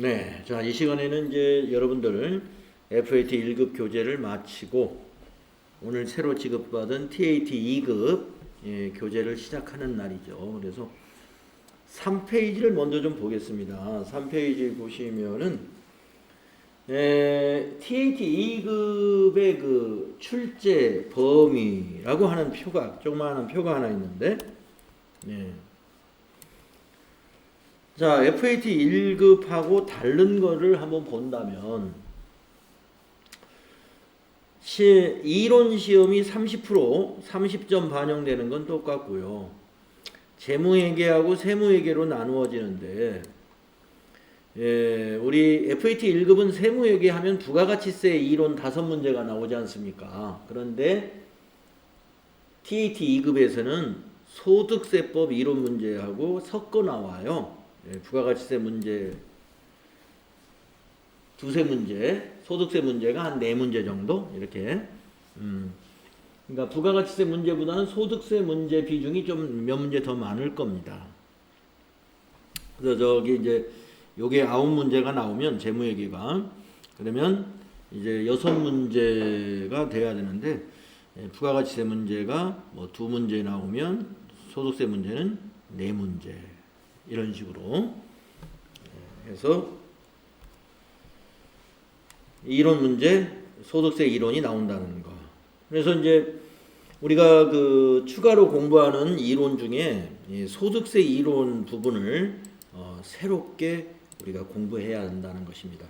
네, 자, 이 시간에는 이제 여러분들 FAT 1급 교재를 마치고 오늘 새로 지급받은 TAT 2급 교재를 시작하는 날이죠. 그래서 3페이지를 먼저 좀 보겠습니다. 3페이지 보시면은 TAT 2급의 그 출제 범위라고 하는 표가 조그마한 표가 하나 있는데, 네. 자, FAT 1급하고 다른 거를 한번 본다면 이론 시험이 30점 반영되는 건 똑같고요. 재무회계하고 세무회계로 나누어지는데, 우리 FAT 1급은 세무회계 하면 부가가치세 이론 5문제가 나오지 않습니까? 그런데 TAT 2급에서는 소득세법 이론 문제하고 섞어 나와요. 부가가치세 문제 두세 문제, 소득세 문제가 한 4문제 정도 이렇게. 그러니까 부가가치세 문제보다는 소득세 문제 비중이 좀 몇 문제 더 많을 겁니다. 그래서 저기 이제 요게 9문제가 나오면 재무회계가 그러면 이제 6문제가 돼야 되는데, 부가가치세 문제가 뭐 2문제 나오면 소득세 문제는 4문제. 이런 식으로 해서 이론 문제, 소득세 이론이 나온다는 거. 그래서 이제 우리가 그 추가로 공부하는 이론 중에 소득세 이론 부분을 새롭게 우리가 공부해야 한다는 것입니다.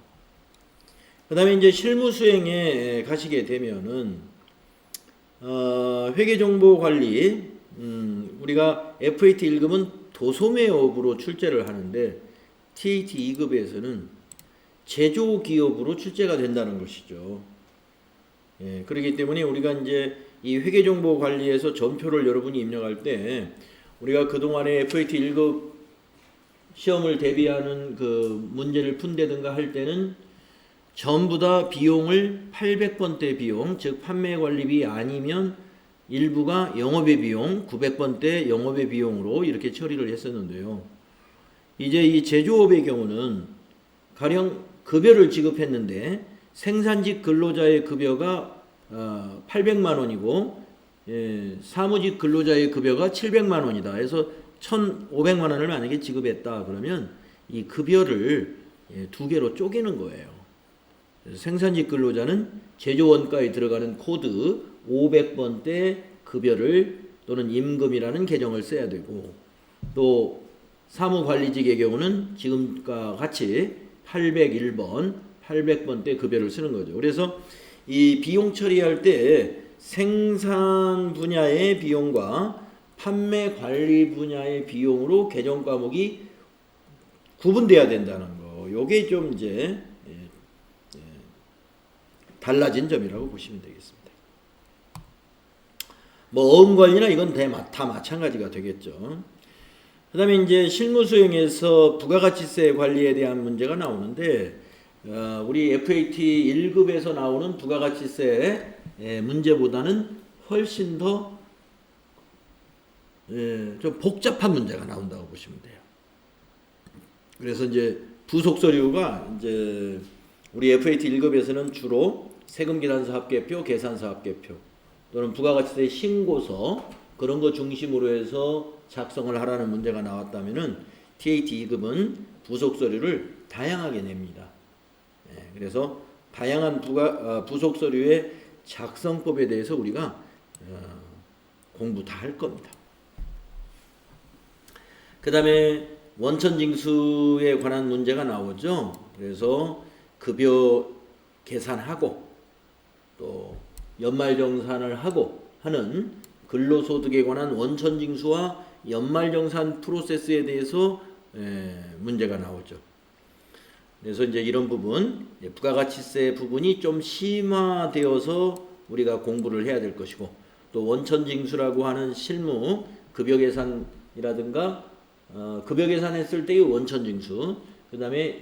그 다음에 이제 실무 수행에 가시게 되면은 회계정보관리, 우리가 FAT 1급은 도소매업으로 출제를 하는데 TAT 2급에서는 제조기업으로 출제가 된다는 것이죠. 그렇기 때문에 우리가 이제 이 회계정보관리에서 전표를 여러분이 입력할 때 우리가 그동안에 FAT 1급 시험을 대비하는 그 문제를 푼다든가 할 때는 전부 다 비용을 800번대 비용, 즉 판매관리비 아니면 일부가 영업의 비용, 900번대 영업의 비용으로 이렇게 처리를 했었는데요. 이제 이 제조업의 경우는 가령 급여를 지급했는데 생산직 근로자의 급여가 800만 원이고 사무직 근로자의 급여가 700만 원이다. 해서 1,500만 원을 만약에 지급했다. 그러면 이 급여를 2개로 쪼개는 거예요. 생산직 근로자는 제조원가에 들어가는 코드 500번대 급여를 또는 임금이라는 계정을 써야 되고, 또 사무관리직의 경우는 지금과 같이 801번, 800번대 급여를 쓰는 거죠. 그래서 이 비용 처리할 때 생산 분야의 비용과 판매 관리 분야의 비용으로 계정 과목이 구분돼야 된다는 거. 요게 좀 이제 달라진 점이라고 보시면 되겠습니다. 뭐 어음관리나 이건 다 마찬가지가 되겠죠. 그 다음에 이제 실무 수행에서 부가가치세 관리에 대한 문제가 나오는데, 우리 FAT 1급에서 나오는 부가가치세 문제보다는 훨씬 더 좀 복잡한 문제가 나온다고 보시면 돼요. 그래서 이제 부속 서류가 이제 우리 FAT 1급에서는 주로 세금계산서 합계표, 계산서 합계표 또는 부가가치세 신고서 그런 거 중심으로 해서 작성을 하라는 문제가 나왔다면은 TAT 2급은 부속 서류를 다양하게 냅니다. 그래서 다양한 부속 서류의 작성법에 대해서 우리가 공부 다 할 겁니다. 그 다음에 원천징수에 관한 문제가 나오죠. 그래서 급여 계산하고 또 연말정산을 하고 하는 근로소득에 관한 원천징수와 연말정산 프로세스에 대해서 문제가 나오죠. 그래서 이제 이런 부분, 부가가치세 부분이 좀 심화되어서 우리가 공부를 해야 될 것이고, 또 원천징수라고 하는 실무 급여계산이라든가 급여계산했을 때의 원천징수, 그 다음에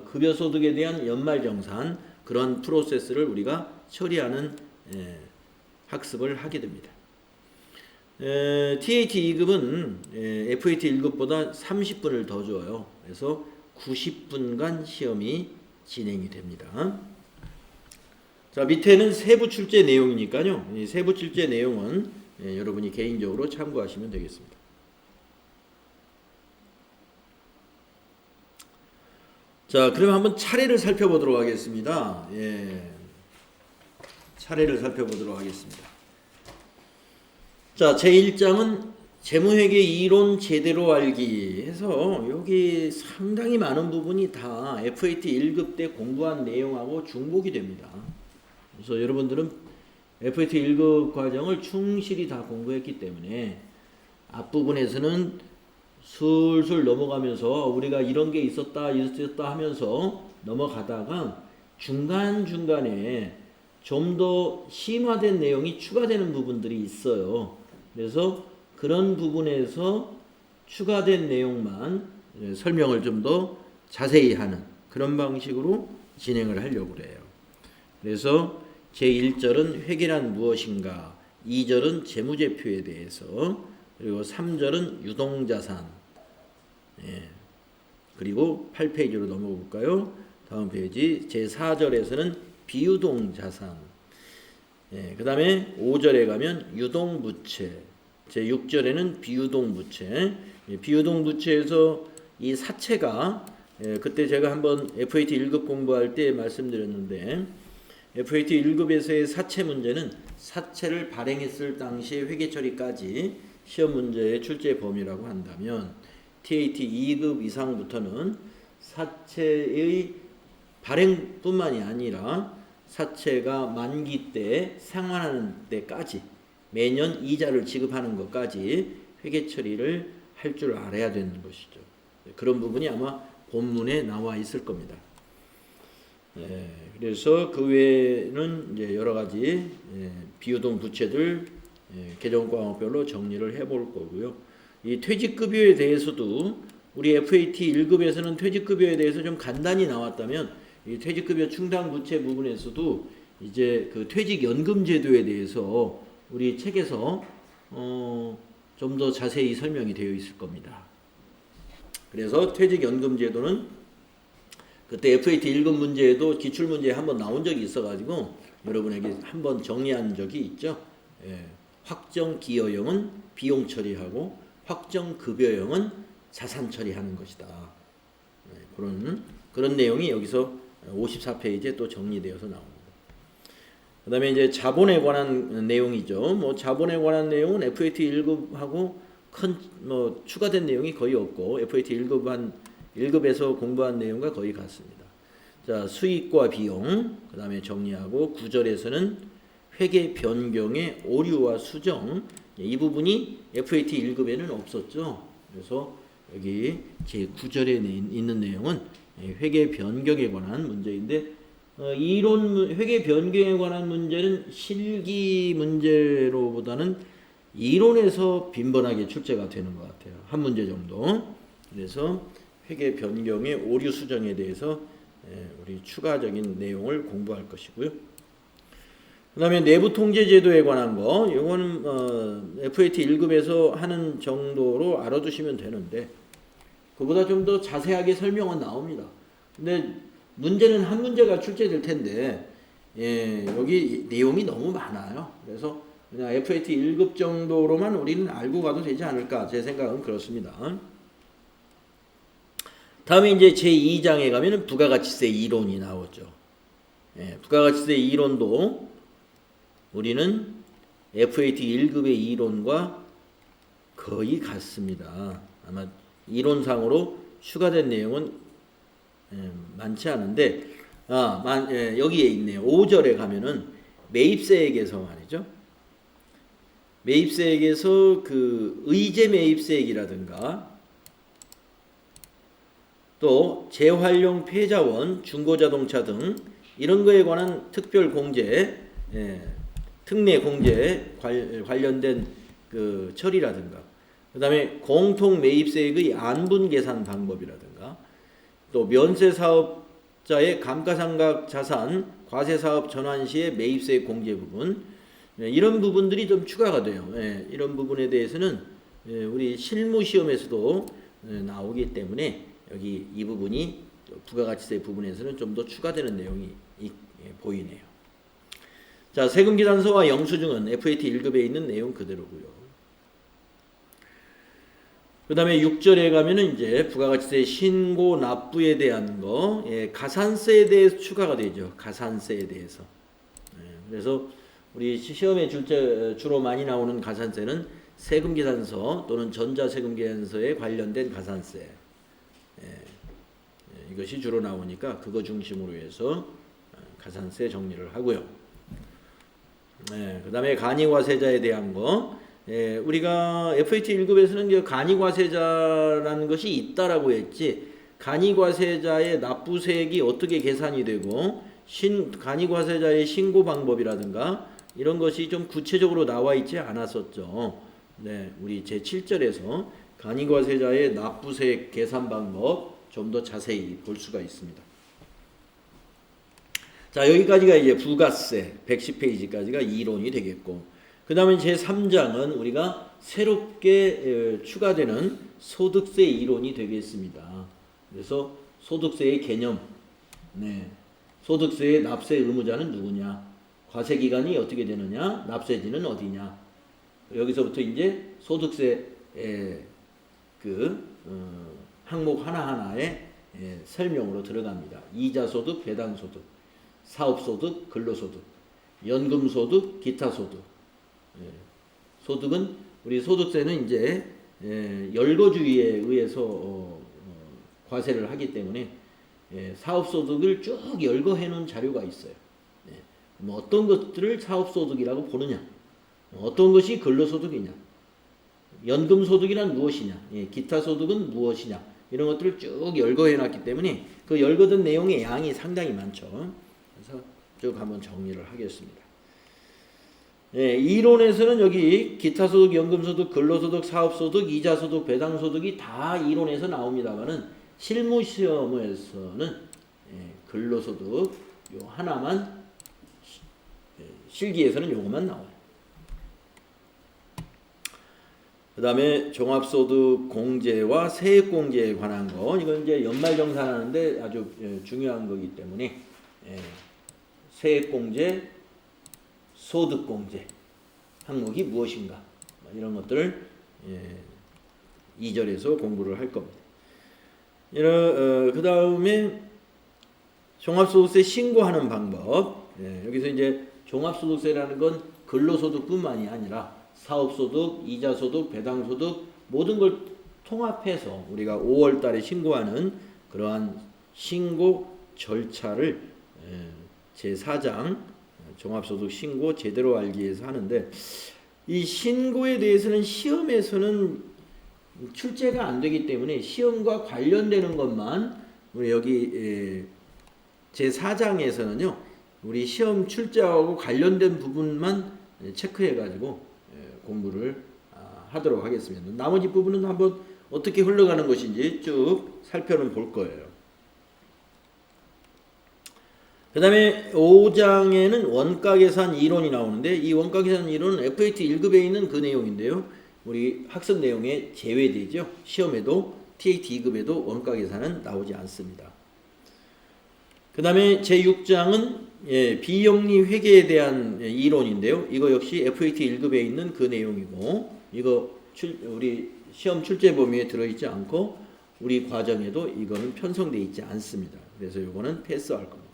급여소득에 대한 연말정산, 그런 프로세스를 우리가 처리하는 학습을 하게 됩니다. TAT 2급은 FAT 1급보다 30분을 더 줘요. 그래서 90분간 시험이 진행이 됩니다. 자, 밑에는 세부 출제 내용이니까요. 이 세부 출제 내용은 여러분이 개인적으로 참고하시면 되겠습니다. 자, 그럼 한번 차례를 살펴보도록 하겠습니다. 차례를 살펴보도록 하겠습니다. 자, 제1장은 재무회계 이론 제대로 알기 해서 여기 상당히 많은 부분이 다 FAT 1급 때 공부한 내용하고 중복이 됩니다. 그래서 여러분들은 FAT 1급 과정을 충실히 다 공부했기 때문에 앞부분에서는 술술 넘어가면서 우리가 이런 게 있었다 하면서 넘어가다가 중간중간에 좀 더 심화된 내용이 추가되는 부분들이 있어요. 그래서 그런 부분에서 추가된 내용만 설명을 좀 더 자세히 하는 그런 방식으로 진행을 하려고 그래요. 그래서 제1절은 회계란 무엇인가, 2절은 재무제표에 대해서, 그리고 3절은 유동자산, 그리고 8페이지로 넘어가 볼까요? 다음 페이지 제4절에서는 비유동자산, 그 다음에 5절에 가면 유동부채, 제6절에는 비유동부채, 비유동부채에서 이 사채가 그때 제가 한번 FAT 1급 공부할 때 말씀드렸는데 FAT 1급에서의 사채 문제는 사채를 발행했을 당시의 회계처리까지 시험 문제의 출제 범위라고 한다면 TAT 2급 이상부터는 사채의 발행뿐만이 아니라 사채가 만기 때 상환하는 때까지 매년 이자를 지급하는 것까지 회계 처리를 할 줄 알아야 되는 것이죠. 그런 부분이 아마 본문에 나와 있을 겁니다. 그래서 그 외에는 이제 여러 가지 비유동 부채들 계정과목별로 정리를 해볼 거고요. 이 퇴직급여에 대해서도 우리 FAT 1급에서는 퇴직급여에 대해서 좀 간단히 나왔다면 이 퇴직급여 충당부채 부분에서도 이제 그 퇴직연금 제도에 대해서 우리 책에서 좀 더 자세히 설명이 되어 있을 겁니다. 그래서 퇴직연금 제도는 그때 FAT 1급 문제에도 기출문제에 한번 나온 적이 있어가지고 여러분에게 한번 정리한 적이 있죠. 확정기여형은 비용 처리하고 확정급여형은 자산 처리하는 것이다. 그런 내용이 여기서 54페이지에 또 정리되어서 나옵니다. 그 다음에 이제 자본에 관한 내용이죠. 뭐 자본에 관한 내용은 FAT 1급하고 큰 추가된 내용이 거의 없고 FAT 1급에서 공부한 내용과 거의 같습니다. 자, 수익과 비용 그 다음에 정리하고 9절에서는 회계 변경의 오류와 수정, 이 부분이 FAT 1급에는 없었죠. 그래서 여기 제 9절에 있는 내용은 회계 변경에 관한 문제인데 이론 회계 변경에 관한 문제는 실기 문제로보다는 이론에서 빈번하게 출제가 되는 것 같아요. 한 문제 정도. 그래서 회계 변경의 오류 수정에 대해서 우리 추가적인 내용을 공부할 것이고요. 그 다음에 내부 통제 제도에 관한 거, 이거는 FAT 1급에서 하는 정도로 알아두시면 되는데 그보다 좀 더 자세하게 설명은 나옵니다. 근데 문제는 한 문제가 출제될 텐데 여기 내용이 너무 많아요. 그래서 그냥 FAT 1급 정도로만 우리는 알고 가도 되지 않을까, 제 생각은 그렇습니다. 다음에 이제 제2장에 가면은 부가가치세 이론이 나오죠. 부가가치세 이론도 우리는 FAT 1급의 이론과 거의 같습니다. 아마 이론상으로 추가된 내용은 많지 않은데 여기에 있네요. 5절에 가면은 매입세액에서 말이죠. 매입세액에서 그 의제 매입세액이라든가 또 재활용 폐자원, 중고자동차 등 이런 거에 관한 특별 공제, 특례 공제 관련된 그 처리라든가, 그 다음에 공통 매입세액의 안분 계산 방법이라든가, 또 면세 사업자의 감가상각 자산 과세 사업 전환 시의 매입세액 공제 부분, 이런 부분들이 좀 추가가 돼요. 이런 부분에 대해서는 우리 실무 시험에서도 나오기 때문에 여기 이 부분이 부가가치세 부분에서는 좀 더 추가되는 내용이 보이네요. 자, 세금계산서와 영수증은 FAT 1급에 있는 내용 그대로고요. 그 다음에 6절에 가면은 이제 부가가치세 신고 납부에 대한 거, 가산세에 대해서 추가가 되죠. 가산세에 대해서. 그래서 우리 시험에 주로 많이 나오는 가산세는 세금계산서 또는 전자세금계산서에 관련된 가산세. 이것이 주로 나오니까 그거 중심으로 해서 가산세 정리를 하고요. 그 다음에 간이과세자에 대한 거. 우리가 FAT 1급에서는 간이과세자라는 것이 있다라고 했지, 간이과세자의 납부세액이 어떻게 계산이 되고 간이과세자의 신고 방법이라든가 이런 것이 좀 구체적으로 나와 있지 않았었죠. 우리 제7절에서 간이과세자의 납부세액 계산 방법 좀 더 자세히 볼 수가 있습니다. 자, 여기까지가 이제 부가세 110페이지까지가 이론이 되겠고, 그 다음에 제3장은 우리가 새롭게 추가되는 소득세 이론이 되겠습니다. 그래서 소득세의 개념, 소득세의 납세 의무자는 누구냐, 과세기간이 어떻게 되느냐, 납세지는 어디냐, 여기서부터 이제 소득세 항목 하나하나의 설명으로 들어갑니다. 이자소득, 배당소득, 사업소득, 근로소득, 연금소득, 기타소득. 소득은 우리 소득세는 이제 열거주의에 의해서 과세를 하기 때문에 사업소득을 쭉 열거해 놓은 자료가 있어요. 뭐 어떤 것들을 사업소득이라고 보느냐, 어떤 것이 근로소득이냐, 연금소득이란 무엇이냐, 기타소득은 무엇이냐, 이런 것들을 쭉 열거해 놨기 때문에 그 열거된 내용의 양이 상당히 많죠. 그래서 쭉 한번 정리를 하겠습니다. 이론에서는 여기 기타소득, 연금소득, 근로소득, 사업소득, 이자소득, 배당소득이 다 이론에서 나옵니다만은 실무시험에서는 근로소득 요 하나만, 실기에서는 요것만 나와요. 그 다음에 종합소득 공제와 세액공제에 관한 거, 이건 이제 연말정산하는데 아주 중요한 거기 때문에 세액공제, 소득공제 항목이 무엇인가, 이런 것들을 2절에서 공부를 할 겁니다. 그 다음에 종합소득세 신고하는 방법. 여기서 이제 종합소득세라는 건 근로소득뿐만이 아니라 사업소득, 이자소득, 배당소득 모든 걸 통합해서 우리가 5월 달에 신고하는 그러한 신고 절차를 제4장 종합소득 신고 제대로 알기 위해서 하는데, 이 신고에 대해서는 시험에서는 출제가 안 되기 때문에 시험과 관련되는 것만 우리 여기 제4장에서는요 우리 시험 출제하고 관련된 부분만 체크해 가지고 공부를 하도록 하겠습니다. 나머지 부분은 한번 어떻게 흘러가는 것인지 쭉 살펴는 볼 거예요. 그 다음에 5장에는 원가계산 이론이 나오는데, 이 원가계산 이론은 FAT 1급에 있는 그 내용인데요. 우리 학습 내용에 제외되죠. 시험에도 TAT 2급에도 원가계산은 나오지 않습니다. 그 다음에 제6장은 비영리 회계에 대한 이론인데요. 이거 역시 FAT 1급에 있는 그 내용이고, 이거 우리 시험 출제 범위에 들어있지 않고 우리 과정에도 이거는 편성되어 있지 않습니다. 그래서 이거는 패스할 겁니다.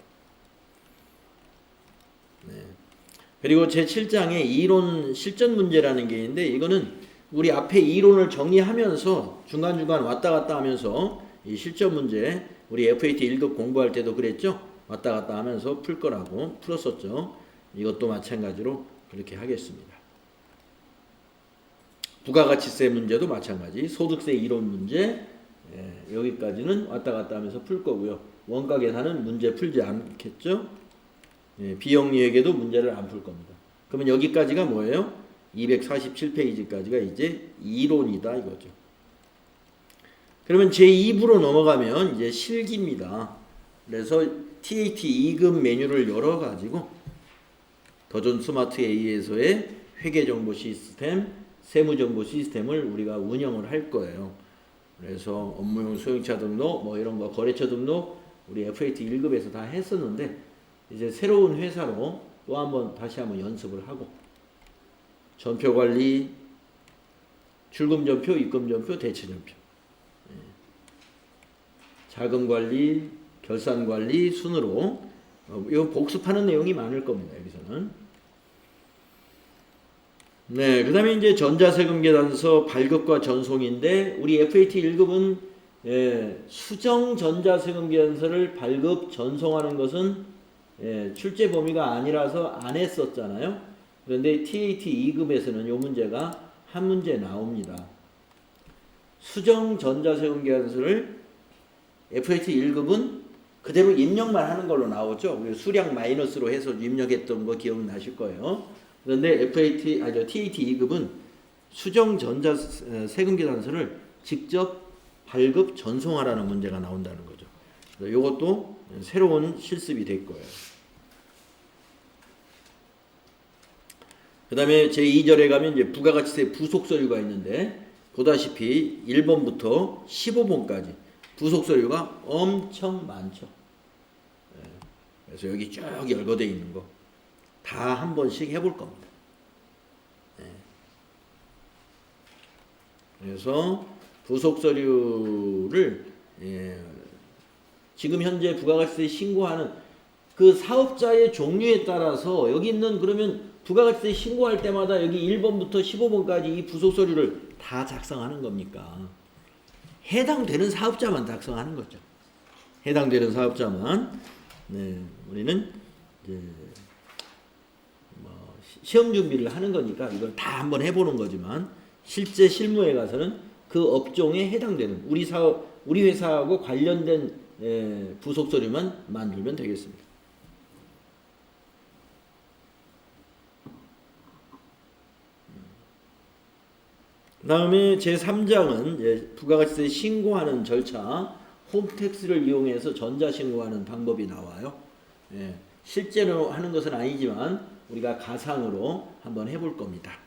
그리고 제7장에 이론 실전 문제라는 게 있는데, 이거는 우리 앞에 이론을 정리하면서 중간중간 왔다 갔다 하면서 이 실전 문제, 우리 FAT 1급 공부할 때도 그랬죠. 왔다 갔다 하면서 풀 거라고 풀었었죠. 이것도 마찬가지로 그렇게 하겠습니다. 부가가치세 문제도 마찬가지, 소득세 이론 문제, 여기까지는 왔다 갔다 하면서 풀 거고요. 원가 계산은 문제 풀지 않겠죠. 비영리회계도 문제를 안 풀 겁니다. 그러면 여기까지가 뭐예요? 247페이지까지가 이제 이론이다 이거죠. 그러면 제2부로 넘어가면 이제 실기입니다. 그래서 TAT 2급 메뉴를 열어가지고 더존 스마트 A에서의 회계정보 시스템, 세무정보 시스템을 우리가 운영을 할 거예요. 그래서 업무용 수용차 등록 뭐 이런 거 거래처 등록 우리 FAT 1급에서 다 했었는데 이제 새로운 회사로 또 한번 다시 한번 연습을 하고 전표 관리, 출금 전표, 입금 전표, 대체 전표, 자금 관리, 결산 관리 순으로 이거 복습하는 내용이 많을 겁니다. 여기서는. 네, 그다음에 이제 전자세금 계산서 발급과 전송인데 우리 FAT 1급은 수정 전자세금 계산서를 발급 전송하는 것은 출제 범위가 아니라서 안 했었잖아요. 그런데 TAT 2급에서는 이 문제가 한 문제 나옵니다. 수정 전자세금 계산서를 FAT 1급은 그대로 입력만 하는 걸로 나오죠. 수량 마이너스로 해서 입력했던 거 기억나실 거예요. 그런데 TAT 2급은 수정 전자세금 계산서를 직접 발급 전송하라는 문제가 나온다는 거죠. 이것도 새로운 실습이 될 거예요. 그 다음에 제2절에 가면 이제 부가가치세 부속서류가 있는데 보다시피 1번부터 15번까지 부속서류가 엄청 많죠. 그래서 여기 쭉 열거되어 있는 거 다 한 번씩 해볼 겁니다. 그래서 부속서류를 지금 현재 부가가치세 신고하는 그 사업자의 종류에 따라서 여기 있는 그러면 부가가치세 신고할 때마다 여기 1번부터 15번까지 이 부속서류를 다 작성하는 겁니까? 해당되는 사업자만 작성하는 거죠. 해당되는 사업자만. 우리는 이제 시험 준비를 하는 거니까 이걸 다 한번 해보는 거지만 실제 실무에 가서는 그 업종에 해당되는 우리 회사하고 관련된 부속서류만 만들면 되겠습니다. 그 다음에 제3장은 부가가치세 신고하는 절차, 홈택스를 이용해서 전자신고하는 방법이 나와요. 실제로 하는 것은 아니지만 우리가 가상으로 한번 해볼 겁니다.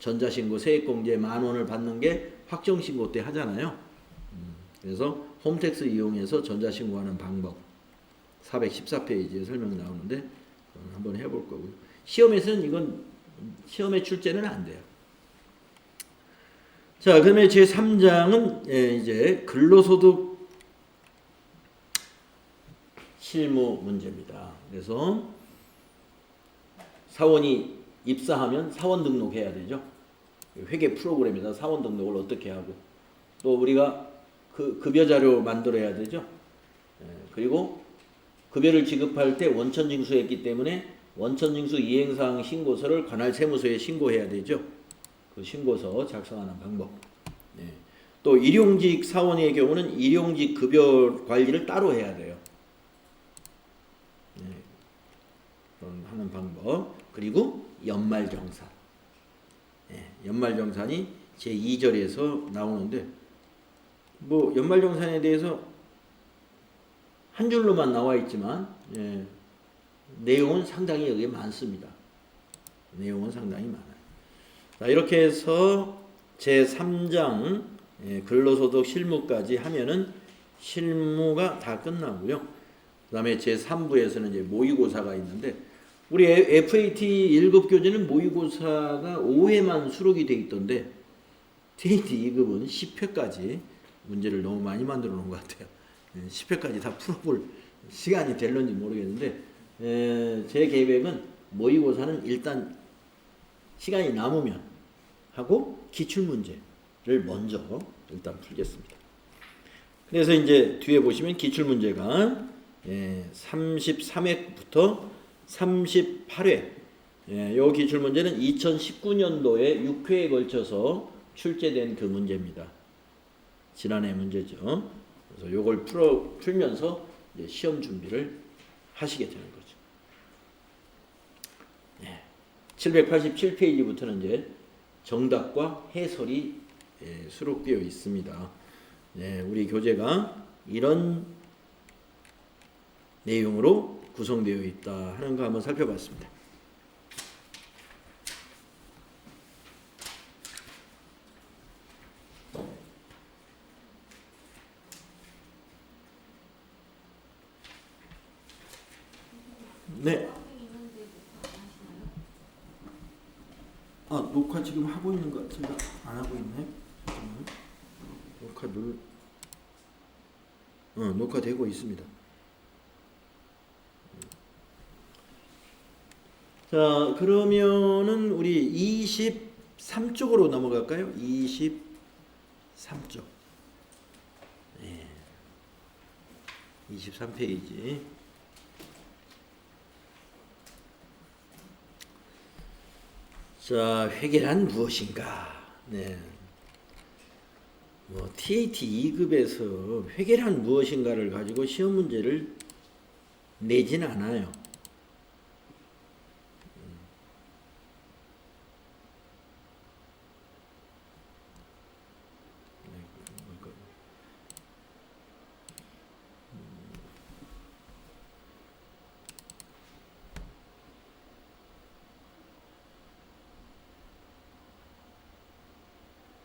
전자신고 세액공제 10,000원을 받는 게 확정신고 때 하잖아요. 그래서 홈택스 이용해서 전자신고하는 방법 414페이지에 설명이 나오는데 한번 해볼 거고요. 시험에서는 이건 시험에 출제는 안 돼요. 자, 그다음에 제3장은 이제 근로소득 실무 문제입니다. 그래서 사원이 입사하면 사원 등록해야 되죠. 회계 프로그램에다 사원 등록을 어떻게 하고 또 우리가 그 급여 자료 만들어야 되죠. 그리고 급여를 지급할 때 원천징수했기 때문에 원천징수 이행사항 신고서를 관할 세무서에 신고해야 되죠. 그 신고서 작성하는 방법. 또 일용직 사원의 경우는 일용직 급여 관리를 따로 해야 돼요. 하는 방법. 그리고 연말정산. 연말정산이 제2절에서 나오는데 뭐 연말정산에 대해서 한 줄로만 나와 있지만 내용은 상당히 여기에 많습니다. 내용은 상당히 많아요. 자, 이렇게 해서 제3장 근로소득 실무까지 하면은 실무가 다 끝나고요. 그 다음에 제3부에서는 이제 모의고사가 있는데 우리 FAT 1급 교재는 모의고사가 5회만 수록이 돼 있던데 TAT 2급은 10회까지 문제를 너무 많이 만들어 놓은 것 같아요. 10회까지 다 풀어볼 시간이 될런지 모르겠는데 제 계획은 모의고사는 일단 시간이 남으면 하고 기출문제를 먼저 일단 풀겠습니다. 그래서 이제 뒤에 보시면 기출문제가 33회부터 38회 요 기출문제는 2019년도에 6회에 걸쳐서 출제된 그 문제입니다. 지난해 문제죠. 그래서 요걸 풀면서 이제 시험 준비를 하시게 되는 거죠. 787페이지부터는 이제 정답과 해설이 수록되어 있습니다. 우리 교재가 이런 내용으로 구성되어 있다 하는 거 한번 살펴봤습니다. 네. 아, 녹화 지금 하고 있는 것 같은데 안 하고 있네. 녹화 녹화되고 있습니다. 자, 그러면은 우리 23쪽으로 넘어갈까요? 23쪽. 네. 23페이지. 자, 회계란 무엇인가? 네. TAT 2급에서 회계란 무엇인가를 가지고 시험 문제를 내진 않아요.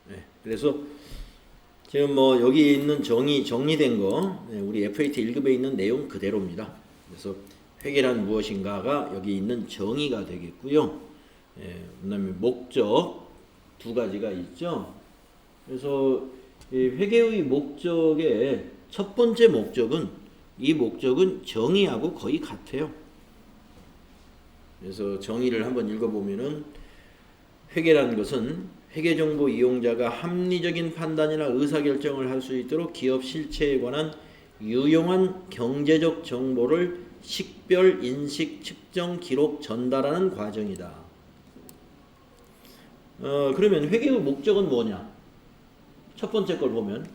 네. 그래서 지금 여기 있는 정리된 거 우리 FAT 1급에 있는 내용 그대로입니다. 그래서 회계란 무엇인가가 여기 있는 정의가 되겠고요. 그다음에 목적 두 가지가 있죠. 그래서 이 회계의 목적의 첫 번째 목적은 이 목적은 정의하고 거의 같아요. 그래서 정의를 한번 읽어보면은 회계라는 것은 회계정보 이용자가 합리적인 판단이나 의사결정을 할 수 있도록 기업 실체에 관한 유용한 경제적 정보를 식별, 인식, 측정, 기록, 전달하는 과정이다. 그러면 회계의 목적은 뭐냐? 첫 번째 걸 보면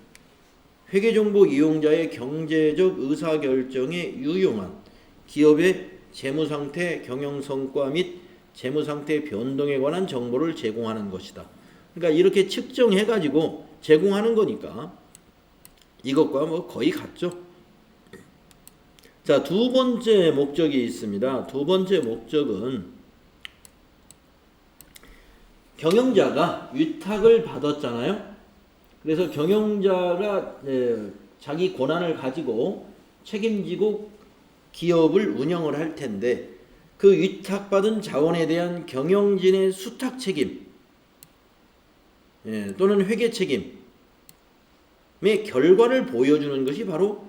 회계정보 이용자의 경제적 의사결정에 유용한 기업의 재무상태, 경영성과 및 재무상태 변동에 관한 정보를 제공하는 것이다. 그러니까 이렇게 측정해가지고 제공하는 거니까 이것과 거의 같죠. 자, 두 번째 목적이 있습니다. 두 번째 목적은 경영자가 위탁을 받았잖아요. 그래서 경영자가 자기 권한을 가지고 책임지고 기업을 운영을 할 텐데 그 위탁받은 자원에 대한 경영진의 수탁 책임 또는 회계 책임의 결과를 보여주는 것이 바로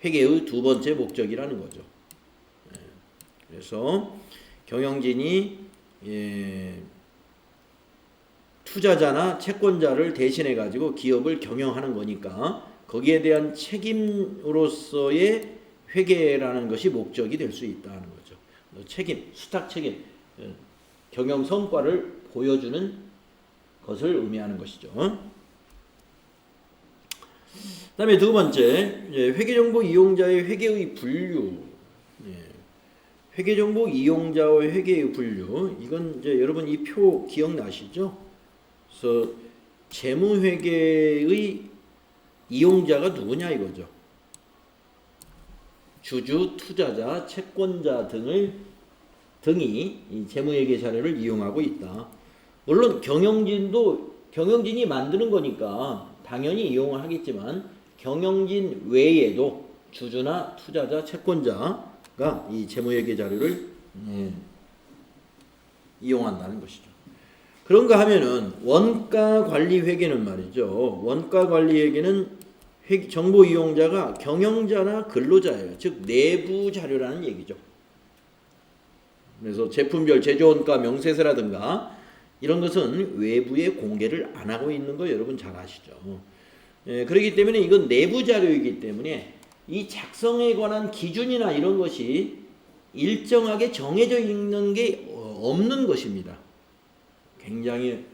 회계의 두 번째 목적이라는 거죠. 그래서 경영진이 투자자나 채권자를 대신해 가지고 기업을 경영하는 거니까 거기에 대한 책임으로서의 회계라는 것이 목적이 될 수 있다는 거죠. 책임, 수탁 책임, 경영 성과를 보여주는 것을 의미하는 것이죠. 그다음에 두 번째, 회계정보 이용자의 회계의 분류. 회계정보 이용자와 회계의 분류. 이건 이제 여러분 이 표 기억나시죠? 그래서 재무회계의 이용자가 누구냐 이거죠. 주주, 투자자, 채권자 등이 이 재무회계 자료를 이용하고 있다. 물론 경영진이 만드는 거니까 당연히 이용을 하겠지만 경영진 외에도 주주나 투자자, 채권자가 이 재무회계 자료를 이용한다는 것이죠. 그런가 하면은 원가관리회계는 말이죠. 원가관리회계는 정보 이용자가 경영자나 근로자예요. 즉 내부 자료라는 얘기죠. 그래서 제품별 제조원가 명세서라든가 이런 것은 외부에 공개를 안 하고 있는 거 여러분 잘 아시죠. 그렇기 때문에 이건 내부 자료이기 때문에 이 작성에 관한 기준이나 이런 것이 일정하게 정해져 있는 게 없는 것입니다. 굉장히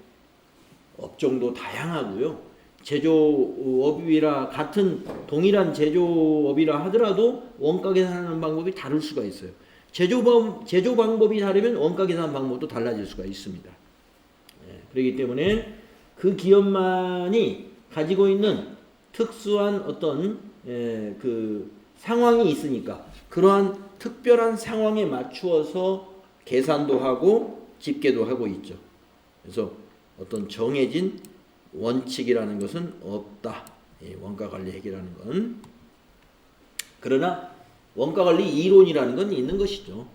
업종도 다양하고요. 제조업이라 같은 동일한 제조업이라 하더라도 원가 계산하는 방법이 다를 수가 있어요. 제조 방법이 다르면 원가 계산 방법도 달라질 수가 있습니다. 그렇기 때문에 그 기업만이 가지고 있는 특수한 어떤 그 상황이 있으니까 그러한 특별한 상황에 맞추어서 계산도 하고 집계도 하고 있죠. 그래서 어떤 정해진 원칙이라는 것은 없다. 원가관리 회계라는 건. 그러나 원가관리 이론이라는 건 있는 것이죠.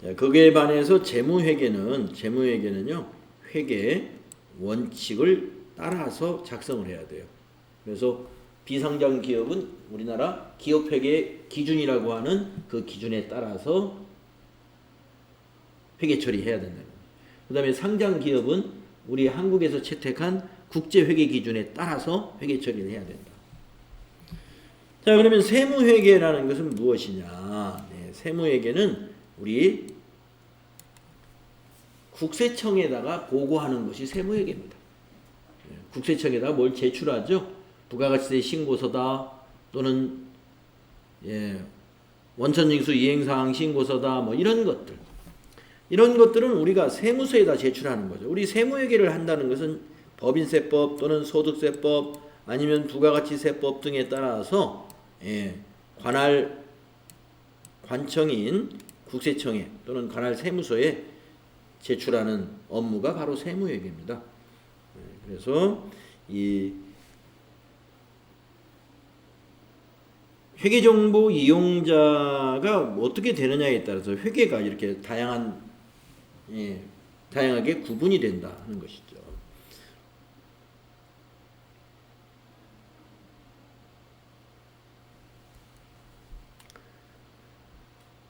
자, 거기에 반해서 재무회계는요, 회계 원칙을 따라서 작성을 해야 돼요. 그래서 비상장 기업은 우리나라 기업회계 기준이라고 하는 그 기준에 따라서 회계 처리해야 된다는 거예요. 그 다음에 상장 기업은 우리 한국에서 채택한 국제회계 기준에 따라서 회계 처리를 해야 된다. 자, 그러면 세무회계라는 것은 무엇이냐? 네, 세무회계는 우리 국세청에다가 보고하는 것이 세무회계입니다. 네, 국세청에다가 뭘 제출하죠? 부가가치세 신고서다, 또는 원천징수 이행사항 신고서다, 뭐 이런 것들. 이런 것들은 우리가 세무서에다 제출하는 거죠. 우리 세무회계를 한다는 것은 법인세법 또는 소득세법 아니면 부가가치세법 등에 따라서 관청인 국세청에 또는 관할 세무서에 제출하는 업무가 바로 세무회계입니다. 그래서 이 회계정보 이용자가 어떻게 되느냐에 따라서 회계가 이렇게 다양하게 구분이 된다 하는 것이죠.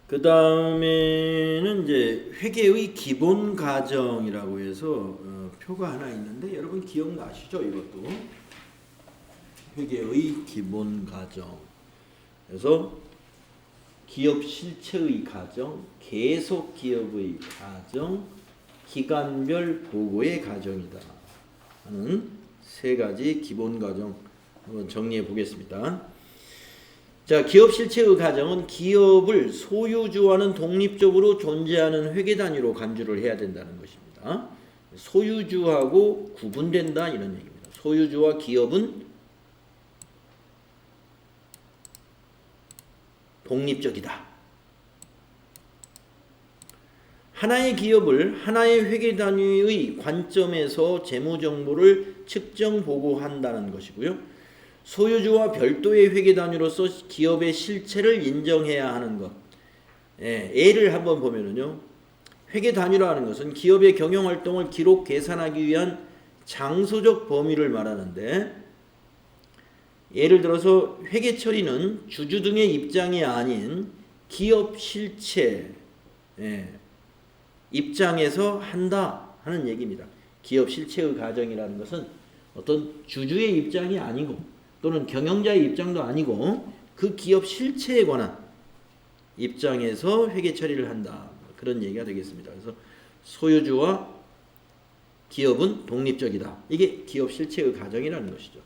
그 다음에는 이제 회계의 기본 과정이라고 해서 표가 하나 있는데 여러분 기억나시죠? 이것도 회계의 기본 과정. 그래서 기업 실체의 과정, 계속 기업의 과정, 기간별 보고의 과정이다 하는 세 가지 기본 과정 한번 정리해 보겠습니다. 자, 기업 실체의 과정은 기업을 소유주와는 독립적으로 존재하는 회계 단위로 간주를 해야 된다는 것입니다. 소유주하고 구분된다 이런 얘기입니다. 소유주와 기업은 독립적이다. 하나의 기업을 하나의 회계 단위의 관점에서 재무 정보를 측정 보고한다는 것이고요. 소유주와 별도의 회계 단위로서 기업의 실체를 인정해야 하는 것. 예를 한번 보면은요. 회계 단위라는 것은 기업의 경영 활동을 기록 계산하기 위한 장소적 범위를 말하는데, 예를 들어서 회계 처리는 주주 등의 입장이 아닌 기업 실체 입장에서 한다 하는 얘기입니다. 기업 실체의 과정이라는 것은 어떤 주주의 입장이 아니고 또는 경영자의 입장도 아니고 그 기업 실체에 관한 입장에서 회계 처리를 한다. 그런 얘기가 되겠습니다. 그래서 소유주와 기업은 독립적이다. 이게 기업 실체의 과정이라는 것이죠.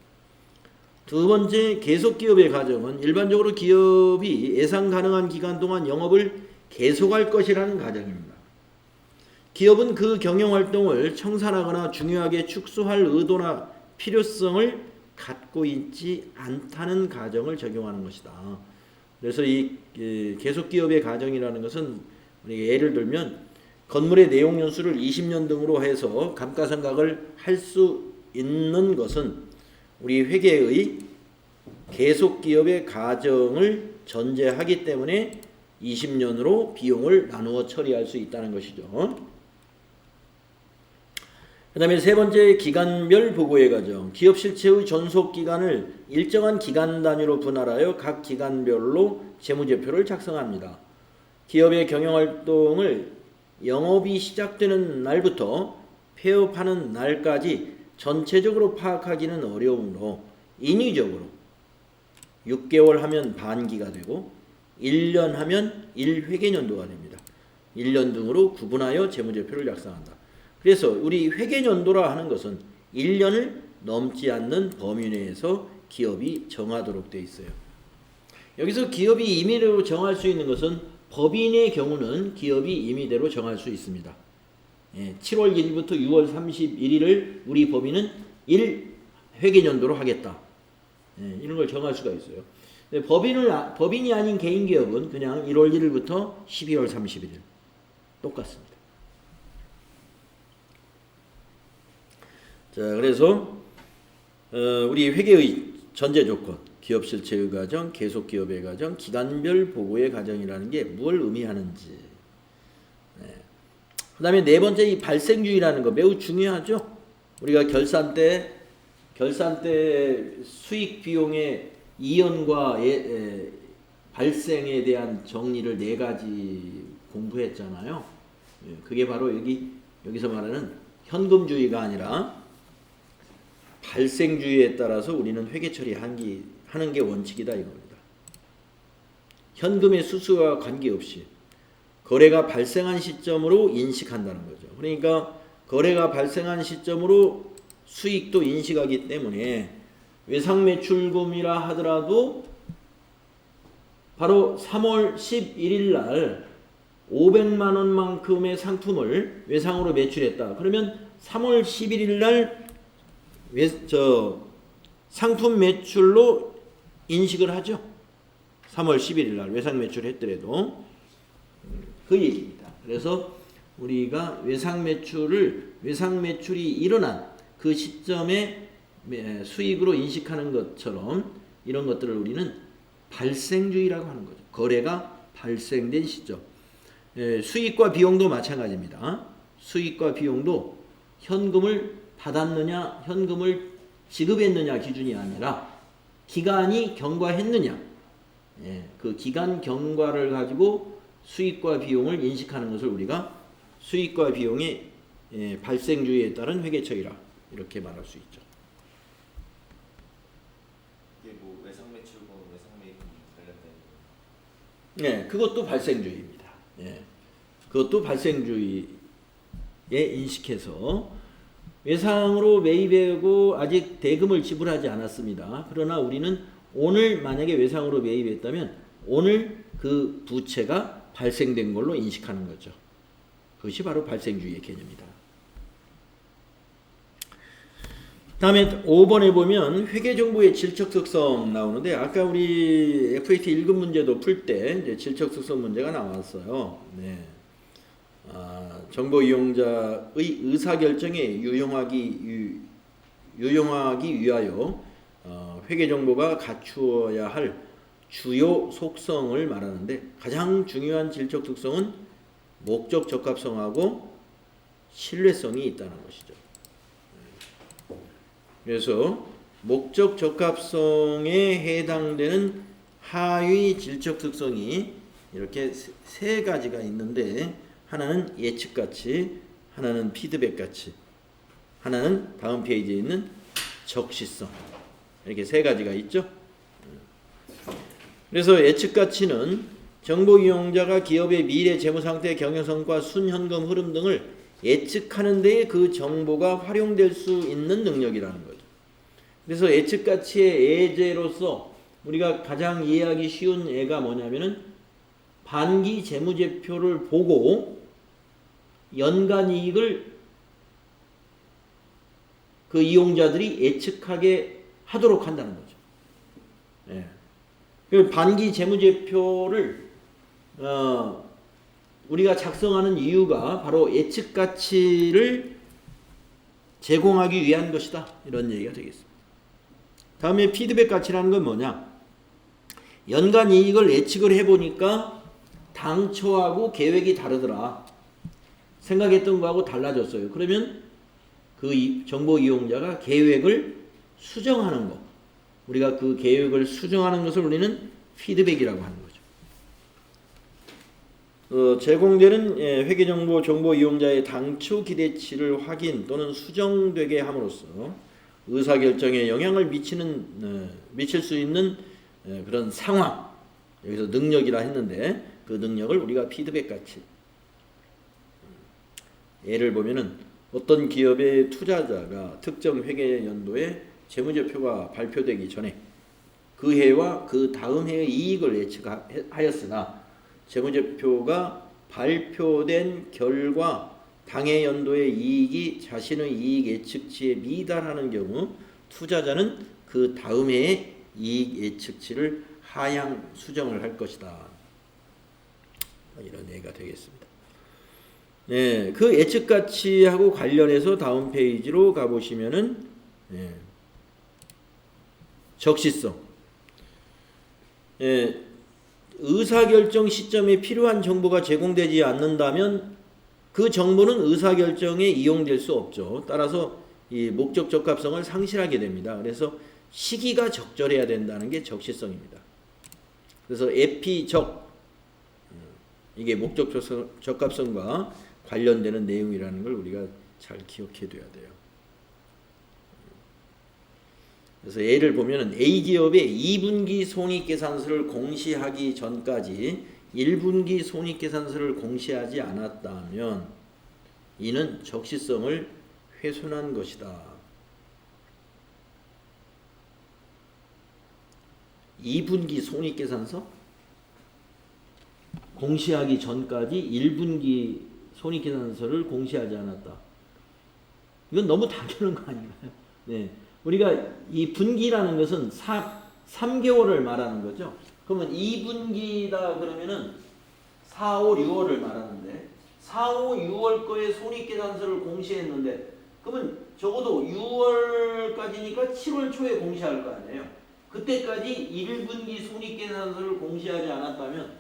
두 번째, 계속기업의 과정은 일반적으로 기업이 예상 가능한 기간 동안 영업을 계속할 것이라는 과정입니다. 기업은 그 경영활동을 청산하거나 중요하게 축소할 의도나 필요성을 갖고 있지 않다는 가정을 적용하는 것이다. 그래서 이 계속기업의 가정이라는 것은 예를 들면 건물의 내용 연수를 20년 등으로 해서 감가상각을 할 수 있는 것은 우리 회계의 계속기업의 가정을 전제하기 때문에 20년으로 비용을 나누어 처리할 수 있다는 것이죠. 그 다음에 세 번째, 기간별 보고의 과정. 기업 실체의 존속 기간을 일정한 기간 단위로 분할하여 각 기간별로 재무제표를 작성합니다. 기업의 경영활동을 영업이 시작되는 날부터 폐업하는 날까지 전체적으로 파악하기는 어려우므로 인위적으로 6개월 하면 반기가 되고 1년 하면 1회계년도가 됩니다. 1년 등으로 구분하여 재무제표를 작성한다. 그래서 우리 회계연도라 하는 것은 1년을 넘지 않는 범위 내에서 기업이 정하도록 되어 있어요. 여기서 기업이 임의대로 정할 수 있는 것은 법인의 경우는 기업이 임의대로 정할 수 있습니다. 7월 1일부터 6월 31일을 우리 법인은 1회계연도로 하겠다. 이런 걸 정할 수가 있어요. 법인이 아닌 개인기업은 그냥 1월 1일부터 12월 31일 똑같습니다. 자, 그래서 우리 회계의 전제 조건, 기업 실체의 과정, 계속 기업의 과정, 기간별 보고의 과정이라는 게 뭘 의미하는지. 그다음에 네 번째 이 발생주의라는 거 매우 중요하죠. 우리가 결산 때 수익 비용의 이연과 발생에 대한 정리를 네 가지 공부했잖아요. 그게 바로 여기서 말하는 현금주의가 아니라 발생주의에 따라서 우리는 회계 처리하는 게 원칙이다 이겁니다. 현금의 수수와 관계없이 거래가 발생한 시점으로 인식한다는 거죠. 그러니까 거래가 발생한 시점으로 수익도 인식하기 때문에 외상매출금이라 하더라도 바로 3월 11일 날 500만 원만큼의 상품을 외상으로 매출했다. 그러면 3월 11일 날 상품 매출로 인식을 하죠. 3월 11일 날 외상 매출했더라도 그 얘기입니다. 그래서 우리가 외상 매출이 일어난 그 시점에 수익으로 인식하는 것처럼 이런 것들을 우리는 발생주의라고 하는 거죠. 거래가 발생된 시점. 수익과 비용도 마찬가지입니다. 수익과 비용도 현금을 받았느냐, 현금을 지급했느냐 기준이 아니라 기간이 경과했느냐. 그 기간 경과를 가지고 수익과 비용을 인식하는 것을 우리가 수익과 비용의 발생주의에 따른 회계처리라 이렇게 말할 수 있죠. 이게 뭐 외상매출금, 외상매입금 관련된? 네, 그것도 발생주의입니다. 그것도 발생주의에 인식해서 외상으로 매입하고 아직 대금을 지불하지 않았습니다. 그러나 우리는 오늘 만약에 외상으로 매입했다면 오늘 그 부채가 발생된 걸로 인식하는 거죠. 그것이 바로 발생주의의 개념이다. 다음에 5번에 보면 회계정보의 질적특성 나오는데 아까 우리 FAT 1급 문제도 풀 때 이제 질적특성 문제가 나왔어요. 정보 이용자의 의사결정에 유용하기 위하여 회계정보가 갖추어야 할 주요 속성을 말하는데 가장 중요한 질적 특성은 목적 적합성하고 신뢰성이 있다는 것이죠. 그래서 목적 적합성에 해당되는 하위 질적 특성이 이렇게 세 가지가 있는데 하나는 예측가치, 하나는 피드백가치, 하나는 다음 페이지에 있는 적시성 이렇게 세 가지가 있죠. 그래서 예측가치는 정보 이용자가 기업의 미래 재무상태, 경영성과 순현금 흐름 등을 예측하는 데에 그 정보가 활용될 수 있는 능력이라는 거죠. 그래서 예측가치의 예제로서 우리가 가장 이해하기 쉬운 예가 뭐냐면은 반기 재무제표를 보고 연간 이익을 그 이용자들이 예측하게 하도록 한다는 거죠. 반기 재무제표를 우리가 작성하는 이유가 바로 예측가치를 제공하기 위한 것이다. 이런 얘기가 되겠습니다. 다음에 피드백가치라는 건 뭐냐? 연간 이익을 예측을 해보니까 당초하고 계획이 다르더라. 생각했던 거하고 달라졌어요. 그러면 그 정보 이용자가 계획을 수정하는 거. 우리가 그 계획을 수정하는 것을 우리는 피드백이라고 하는 거죠. 제공되는 회계정보 정보 이용자의 당초 기대치를 확인 또는 수정되게 함으로써 의사결정에 영향을 미칠 수 있는 그런 상황, 여기서 능력이라 했는데 그 능력을 우리가 피드백가치. 예를 보면은 어떤 기업의 투자자가 특정 회계 연도에 재무제표가 발표되기 전에 그 해와 그 다음 해의 이익을 예측하였으나 재무제표가 발표된 결과 당해 연도의 이익이 자신의 이익 예측치에 미달하는 경우 투자자는 그 다음 해의 이익 예측치를 하향 수정을 할 것이다. 이런 얘기가 되겠습니다. 그 예측가치하고 관련해서 다음 페이지로 가보시면은 적시성. 의사결정 시점에 필요한 정보가 제공되지 않는다면 그 정보는 의사결정에 이용될 수 없죠. 따라서 이 목적 적합성을 상실하게 됩니다. 그래서 시기가 적절해야 된다는 게 적시성입니다. 그래서 에피적, 이게 목적 적합성과 관련되는 내용이라는 걸 우리가 잘 기억해 둬야 돼요. 그래서 예를 보면은 A기업의 2분기 손익계산서를 공시하기 전까지 1분기 손익계산서를 공시하지 않았다면 이는 적시성을 훼손한 것이다. 2분기 손익계산서 공시하기 전까지 1분기 손익계산서를 공시하지 않았다. 이건 너무 당연한 거 아닌가요? 네. 우리가 이 분기라는 것은 3개월을 말하는 거죠. 그러면 2분기다 그러면은 4, 5, 6월을 말하는데 4, 5, 6월 거에 손익계산서를 공시했는데 그러면 적어도 6월까지니까 7월 초에 공시할 거 아니에요. 그때까지 1분기 손익계산서를 공시하지 않았다면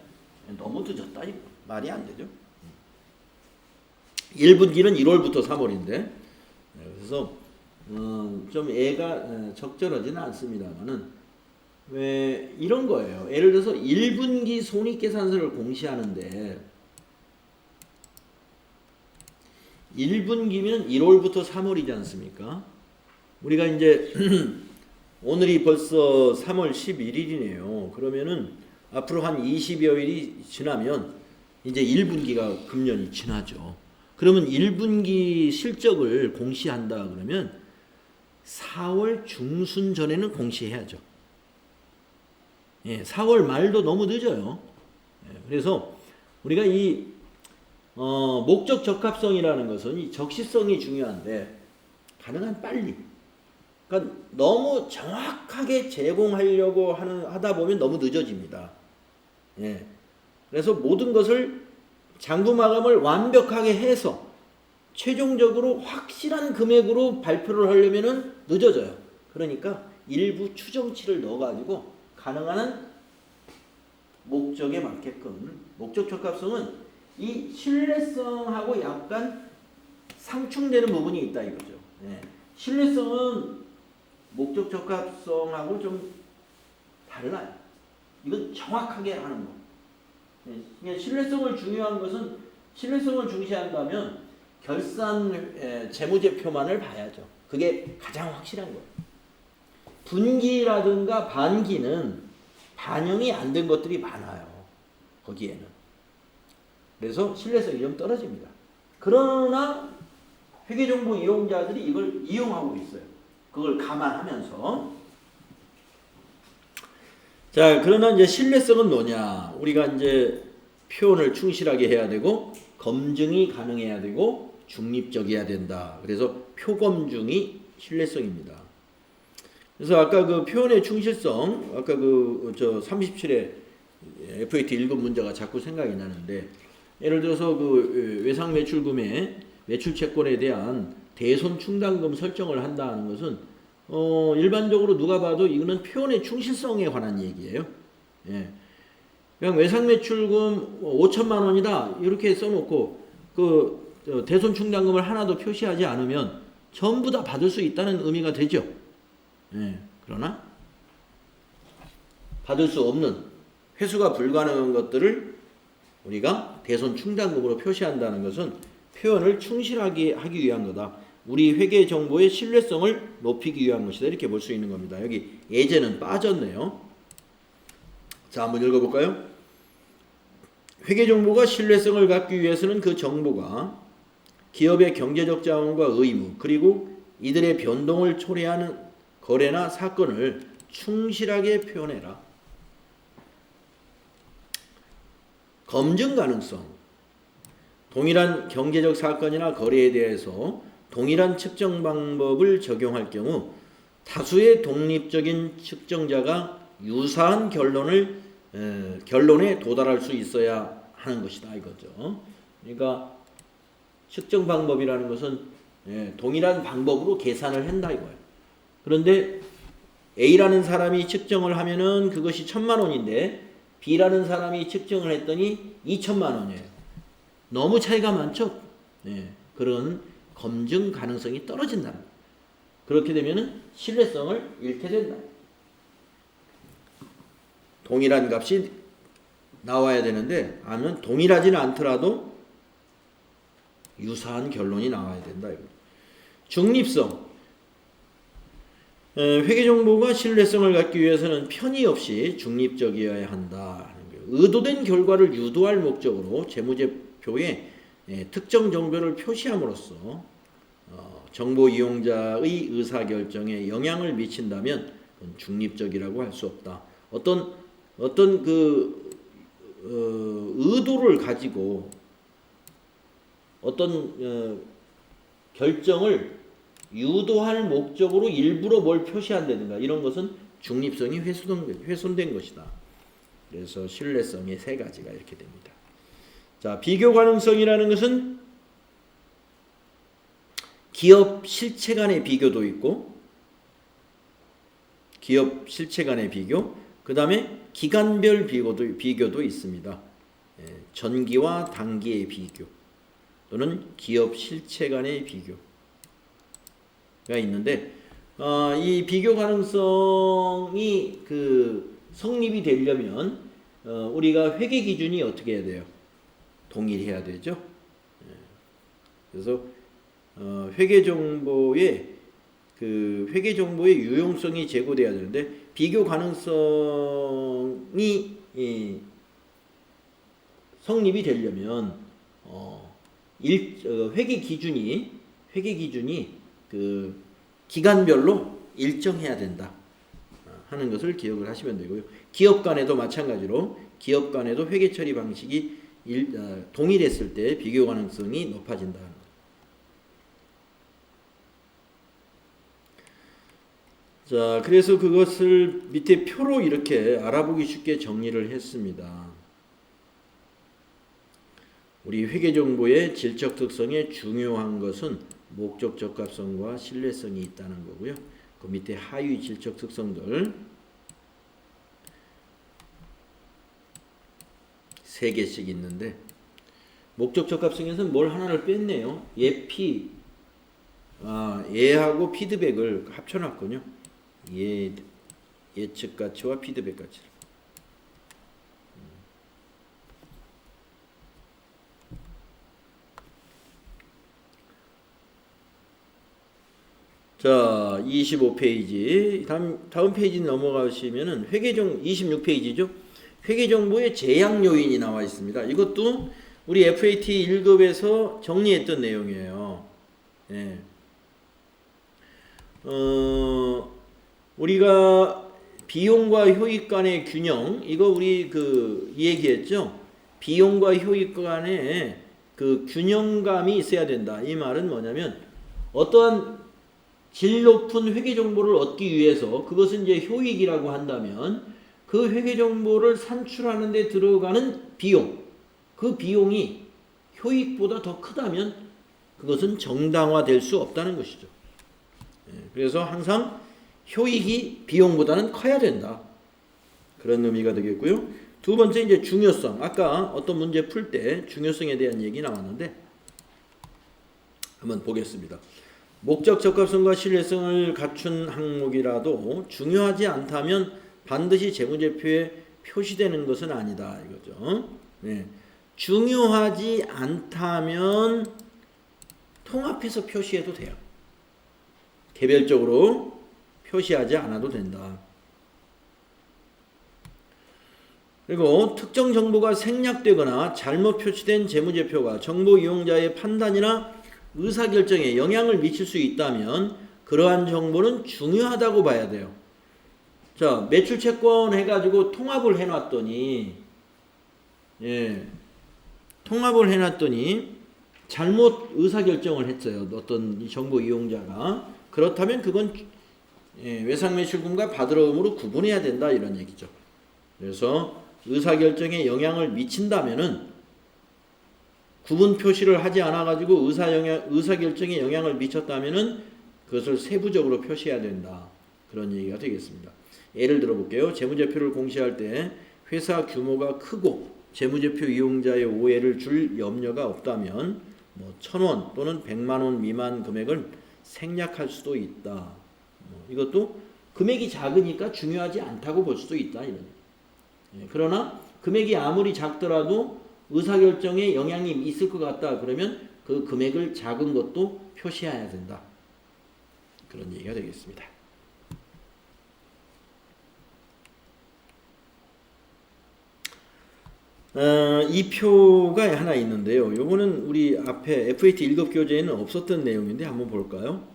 너무 늦었다 이 말이 안 되죠. 1분기는 1월부터 3월인데 그래서 좀 애가 적절하지는 않습니다만은 왜 이런 거예요. 예를 들어서 1분기 손익계산서를 공시하는데 1분기면 1월부터 3월이지 않습니까? 우리가 이제 오늘이 벌써 3월 11일이네요. 그러면은 앞으로 한 20여일이 지나면 이제 1분기가 금년이 지나죠. 그러면 1분기 실적을 공시한다 그러면 4월 중순 전에는 공시해야죠. 예, 4월 말도 너무 늦어요. 예, 그래서 우리가 이 목적 적합성이라는 것은 이 적시성이 중요한데 가능한 빨리. 그러니까 너무 정확하게 제공하려고 하다 보면 너무 늦어집니다. 예, 그래서 모든 것을 장부 마감을 완벽하게 해서 최종적으로 확실한 금액으로 발표를 하려면은 늦어져요. 그러니까 일부 추정치를 넣어가지고 가능한 한 목적에 맞게끔 목적 적합성은 이 신뢰성하고 약간 상충되는 부분이 있다 이거죠. 네. 신뢰성은 목적 적합성하고 좀 달라요. 이건 정확하게 하는 거. 네. 신뢰성을 중요한 것은 신뢰성을 중시한다면 결산 재무제표만을 봐야죠. 그게 가장 확실한 거예요. 분기라든가 반기는 반영이 안 된 것들이 많아요. 거기에는. 그래서 신뢰성이 좀 떨어집니다. 그러나 회계정보 이용자들이 이걸 이용하고 있어요. 그걸 감안하면서. 자, 그러나 이제 신뢰성은 뭐냐? 우리가 이제 표현을 충실하게 해야 되고 검증이 가능해야 되고 중립적이어야 된다. 그래서 표검증이 신뢰성입니다. 그래서 아까 그 표현의 충실성, 아까 그 37회 FAT 1급 문제가 자꾸 생각이 나는데 예를 들어서 그 외상 매출금의 매출 채권에 대한 대손 충당금 설정을 한다는 것은 일반적으로 누가 봐도 이거는 표현의 충실성에 관한 얘기예요. 예. 그냥 외상 매출금 5천만 원이다 이렇게 써놓고 그 대손 충당금을 하나도 표시하지 않으면 전부 다 받을 수 있다는 의미가 되죠. 예. 그러나 받을 수 없는 회수가 불가능한 것들을 우리가 대손 충당금으로 표시한다는 것은 표현을 충실하게 하기 위한 거다. 우리 회계 정보의 신뢰성을 높이기 위한 것이다. 이렇게 볼 수 있는 겁니다. 여기 예제는 빠졌네요. 자, 한번 읽어볼까요? 회계 정보가 신뢰성을 갖기 위해서는 그 정보가 기업의 경제적 자원과 의무 그리고 이들의 변동을 초래하는 거래나 사건을 충실하게 표현해라. 검증 가능성. 동일한 경제적 사건이나 거래에 대해서 동일한 측정 방법을 적용할 경우 다수의 독립적인 측정자가 유사한 결론에 도달할 수 있어야 하는 것이다 이거죠. 그러니까 측정 방법이라는 것은 동일한 방법으로 계산을 한다 이거예요. 그런데 A라는 사람이 측정을 하면은 그것이 1,000만 원인데 B라는 사람이 측정을 했더니 2천만 원이에요. 너무 차이가 많죠? 네, 그런 검증 가능성이 떨어진다. 그렇게 되면은 신뢰성을 잃게 된다. 동일한 값이 나와야 되는데 아니면 동일하지는 않더라도 유사한 결론이 나와야 된다. 중립성. 회계정보가 신뢰성을 갖기 위해서는 편의 없이 중립적이어야 한다. 의도된 결과를 유도할 목적으로 재무제표에 특정 정보를 표시함으로써 정보 이용자의 의사결정에 영향을 미친다면 중립적이라고 할 수 없다. 어떤 의도를 가지고 어떤 결정을 유도할 목적으로 일부러 뭘 표시한다든가 이런 것은 중립성이 훼손된 것이다. 그래서 신뢰성의 세 가지가 이렇게 됩니다. 자, 비교 가능성이라는 것은 기업 실체 간의 비교도 있고, 기업 실체 간의 비교, 그 다음에 기간별 비교도 있습니다. 전기와 단기의 비교 또는 기업 실체 간의 비교가 있는데 이 비교 가능성이 성립이 되려면 우리가 회계 기준이 어떻게 해야 돼요? 동일해야 되죠. 그래서 회계 정보의 유용성이 제고돼야 되는데 비교 가능성이 성립이 되려면 회계 기준이 기간별로 일정해야 된다 하는 것을 기억을 하시면 되고요. 기업 간에도 마찬가지로 기업 간에도 회계 처리 방식이 동일했을 때 비교 가능성이 높아진다. 자, 그래서 그것을 밑에 표로 이렇게 알아보기 쉽게 정리를 했습니다. 우리 회계정보의 질적 특성에 중요한 것은 목적 적합성과 신뢰성이 있다는 거고요. 그 밑에 하위 질적 특성들 3개씩 있는데 목적 적합성에서는 뭘 하나를 뺐네요. 예하고 피드백을 합쳐놨군요. 예측 가치와 피드백 가치. 자, 25페이지. 다음 페이지 넘어가시면은 회계정 26페이지죠. 회계정보의 제약 요인이 나와 있습니다. 이것도 우리 FAT 1급에서 정리했던 내용이에요. 예. 우리가 비용과 효익 간의 균형, 이거 우리 얘기했죠. 비용과 효익 간의 균형감이 있어야 된다. 이 말은 뭐냐면 어떠한 질 높은 회계 정보를 얻기 위해서 그것은 이제 효익이라고 한다면 그 회계 정보를 산출하는 데 들어가는 비용, 그 비용이 효익보다 더 크다면 그것은 정당화될 수 없다는 것이죠. 그래서 항상 효익이 비용보다는 커야 된다. 그런 의미가 되겠고요. 두 번째 이제 중요성. 아까 어떤 문제 풀 때 중요성에 대한 얘기 나왔는데 한번 보겠습니다. 목적 적합성과 신뢰성을 갖춘 항목이라도 중요하지 않다면 반드시 재무제표에 표시되는 것은 아니다 이거죠. 네. 중요하지 않다면 통합해서 표시해도 돼요. 개별적으로 표시하지 않아도 된다. 그리고 특정 정보가 생략되거나 잘못 표시된 재무제표가 정보 이용자의 판단이나 의사결정에 영향을 미칠 수 있다면 그러한 정보는 중요하다고 봐야 돼요. 자, 매출채권 해가지고 통합을 해놨더니 잘못 의사결정을 했어요. 어떤 정보 이용자가. 그렇다면 그건 외상매출금과 받으러움으로 구분해야 된다 이런 얘기죠. 그래서 의사결정에 영향을 미친다면은 구분 표시를 하지 않아가지고 의사결정에 영향을 미쳤다면은 그것을 세부적으로 표시해야 된다. 그런 얘기가 되겠습니다. 예를 들어 볼게요. 재무제표를 공시할 때 회사 규모가 크고 재무제표 이용자의 오해를 줄 염려가 없다면 뭐 1,000원 또는 100만 원 미만 금액을 생략할 수도 있다. 이것도 금액이 작으니까 중요하지 않다고 볼 수도 있다. 이런. 그러나 금액이 아무리 작더라도 의사결정에 영향이 있을 것 같다. 그러면 그 금액을 작은 것도 표시해야 된다. 그런 얘기가 되겠습니다. 이 표가 하나 있는데요. 요거는 우리 앞에 FAT 1급 교재에는 없었던 내용인데 한번 볼까요?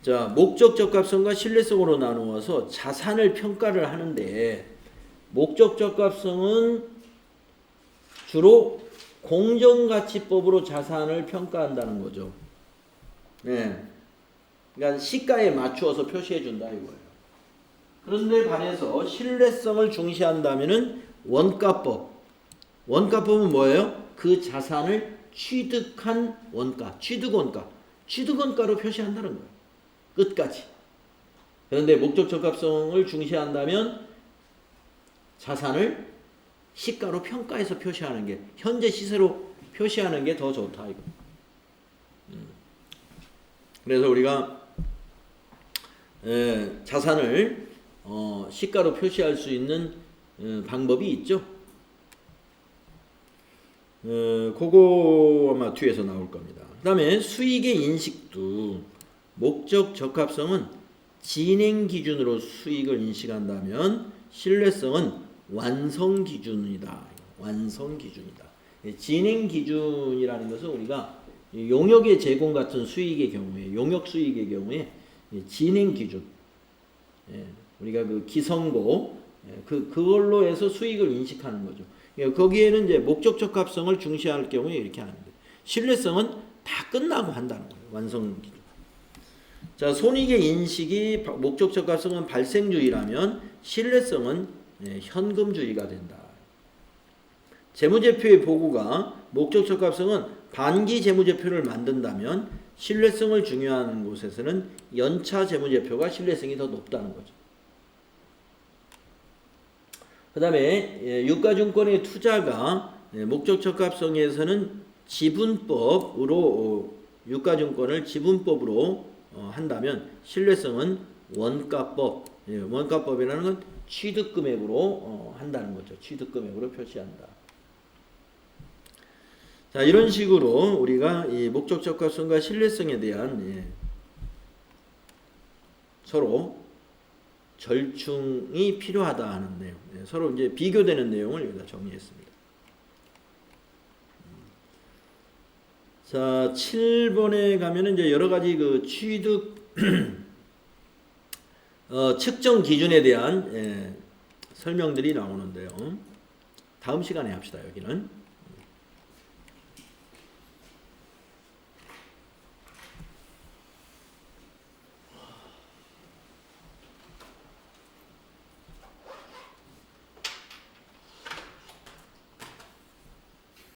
자, 목적 적합성과 신뢰성으로 나누어서 자산을 평가를 하는데 목적 적합성은 주로 공정가치법으로 자산을 평가한다는 거죠. 네. 그러니까 시가에 맞추어서 표시해 준다 이거예요. 그런데 반해서 신뢰성을 중시한다면은 원가법. 원가법은 뭐예요? 그 자산을 취득한 원가, 취득원가, 취득원가로 표시한다는 거예요. 끝까지. 그런데 목적 적합성을 중시한다면 자산을 시가로 평가해서 표시하는 게, 현재 시세로 표시하는 게 더 좋다 이거. 그래서 우리가 자산을 시가로 표시할 수 있는 방법이 있죠. 그거 아마 뒤에서 나올 겁니다. 그 다음에 수익의 인식도 목적 적합성은 진행 기준으로 수익을 인식한다면 신뢰성은 완성 기준이다. 완성 기준이다. 진행 기준이라는 것은 우리가 용역의 제공 같은 수익의 경우에, 용역 수익의 경우에 진행 기준, 우리가 그 기성고 그걸로 해서 수익을 인식하는 거죠. 거기에는 이제 목적 적합성을 중시할 경우에 이렇게 하는데 신뢰성은 다 끝나고 한다는 거예요. 완성 기준. 자, 손익의 인식이 목적 적합성은 발생주의라면 신뢰성은 현금주의가 된다. 재무제표의 보고가 목적 적합성은 반기 재무제표를 만든다면 신뢰성을 중요한 곳에서는 연차 재무제표가 신뢰성이 더 높다는 거죠. 그 다음에 유가증권의 투자가 목적 적합성에서는 지분법으로 유가증권을 지분법으로 한다면 신뢰성은 원가법, 원가법이라는 건 취득금액으로 한다는 거죠. 취득금액으로 표시한다. 자, 이런 식으로 우리가 이 목적 적합성과 신뢰성에 대한 서로 절충이 필요하다 하는 내용, 서로 이제 비교되는 내용을 여기다 정리했습니다. 자, 7번에 가면은 이제 여러 가지 그 취득 측정 기준에 대한 설명들이 나오는데요. 다음 시간에 합시다. 여기는.